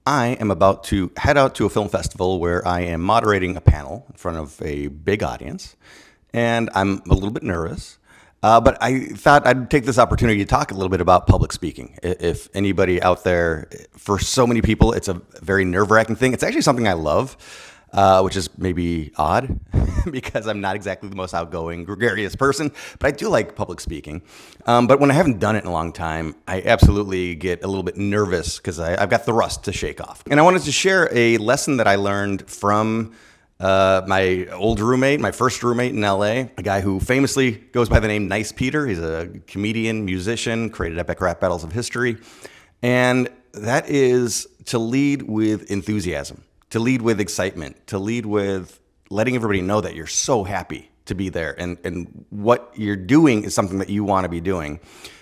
I am about to head out to a film festival where I am moderating a panel in front of a big audience, and I'm a little bit nervous. But I thought I'd take this opportunity to talk a little bit about public speaking. If anybody out there, for so many people, it's a very nerve-wracking thing. It's actually something I love, which is maybe odd because I'm not exactly the most outgoing, gregarious person, but I do like public speaking. But when I haven't done it in a long time, I absolutely get a little bit nervous because I've got the rust to shake off. And I wanted to share a lesson that I learned from my old roommate, my first roommate in LA, a guy who famously goes by the name Nice Peter. He's a comedian, musician, created Epic Rap Battles of History. And that is to lead with enthusiasm, to lead with excitement, to lead with letting everybody know that you're so happy to be there and what you're doing is something that you want to be doing.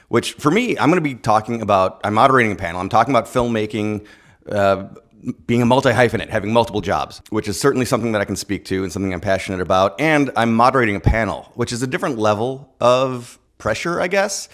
Which for me, I'm going to be talking about, I'm moderating a panel, I'm talking about filmmaking, being a multi-hyphenate, having multiple jobs, which is certainly something that I can speak to and something I'm passionate about. And I'm moderating a panel, which is a different level of pressure, I guess,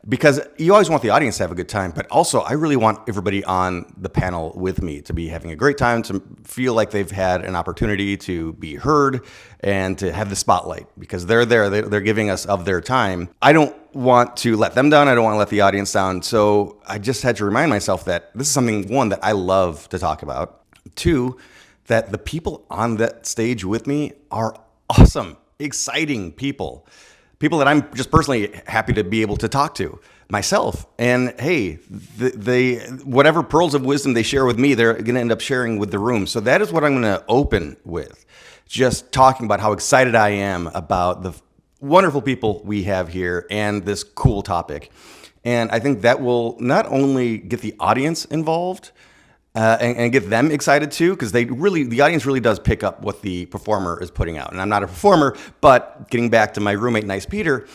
because you always want the audience to have a good time. But also, I really want everybody on the panel with me to be having a great time, to feel like they've had an opportunity to be heard and to have the spotlight because they're there. They're giving us of their time. I don't want to let them down. I don't want to let the audience down. So I just had to remind myself that this is something, one, that I love to talk about. Two, that the people on that stage with me are awesome, exciting people. People that I'm just personally happy to be able to talk to myself. And hey, they whatever pearls of wisdom they share with me, they're going to end up sharing with the room. So that is what I'm going to open with, just talking about how excited I am about the wonderful people we have here and this cool topic. And I think that will not only get the audience involved, and get them excited too, because the audience really does pick up what the performer is putting out. And I'm not a performer, but getting back to my roommate, Nice Peter,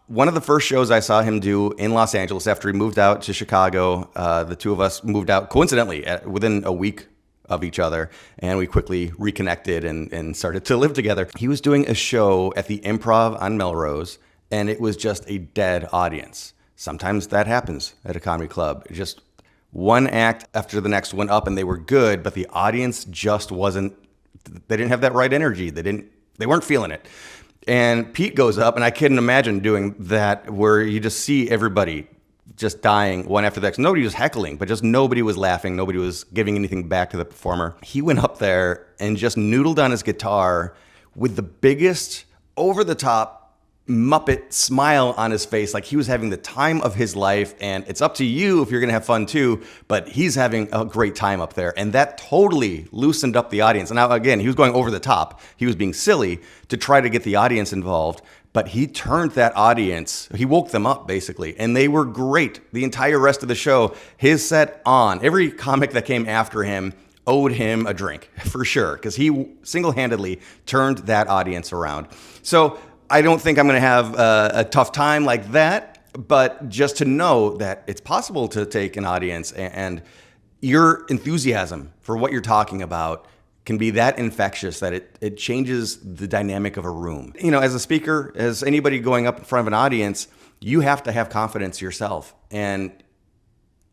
one of the first shows I saw him do in Los Angeles after he moved out to Chicago, the two of us moved out coincidentally within a week of each other, and we quickly reconnected and started to live together. He was doing a show at the Improv on Melrose, and it was just a dead audience. Sometimes that happens at a comedy club. It just one act after the next went up and they were good, but the audience just wasn't, they didn't have that right energy. They weren't feeling it. And Pete goes up, and I couldn't imagine doing that where you just see everybody just dying one after the next. Nobody was heckling, but just nobody was laughing. Nobody was giving anything back to the performer. He went up there and just noodled on his guitar with the biggest over-the-top Muppet smile on his face, like he was having the time of his life. And it's up to you if you're going to have fun too, but he's having a great time up there. And that totally loosened up the audience. And now, again, he was going over the top. He was being silly to try to get the audience involved, but he turned that audience, he woke them up basically, and they were great. The entire rest of the show, his set on, every comic that came after him owed him a drink for sure, because he single-handedly turned that audience around. So I don't think I'm going to have a tough time like that, but just to know that it's possible to take an audience and your enthusiasm for what you're talking about can be that infectious that it changes the dynamic of a room. You know, as a speaker, as anybody going up in front of an audience, you have to have confidence yourself. And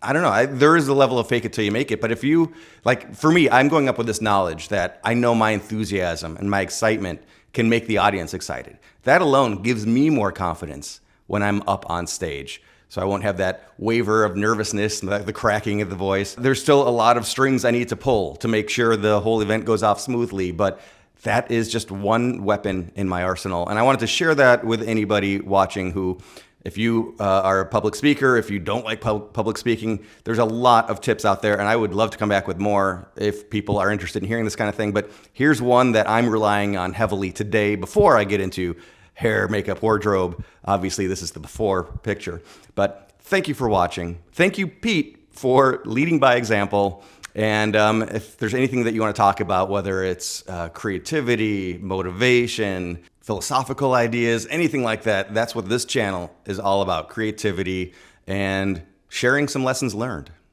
I don't know, there is a level of fake it till you make it. But if you, like for me, I'm going up with this knowledge that I know my enthusiasm and my excitement can make the audience excited. That alone gives me more confidence when I'm up on stage. So I won't have that waver of nervousness and the cracking of the voice. There's still a lot of strings I need to pull to make sure the whole event goes off smoothly, but that is just one weapon in my arsenal. And I wanted to share that with anybody watching who, if you are a public speaker, if you don't like public speaking, there's a lot of tips out there, and I would love to come back with more if people are interested in hearing this kind of thing. But here's one that I'm relying on heavily today before I get into hair, makeup, wardrobe. Obviously, this is the before picture. But thank you for watching. Thank you, Pete, for leading by example. And if there's anything that you want to talk about, whether it's creativity, motivation, philosophical ideas, anything like that, that's what this channel is all about, creativity and sharing some lessons learned.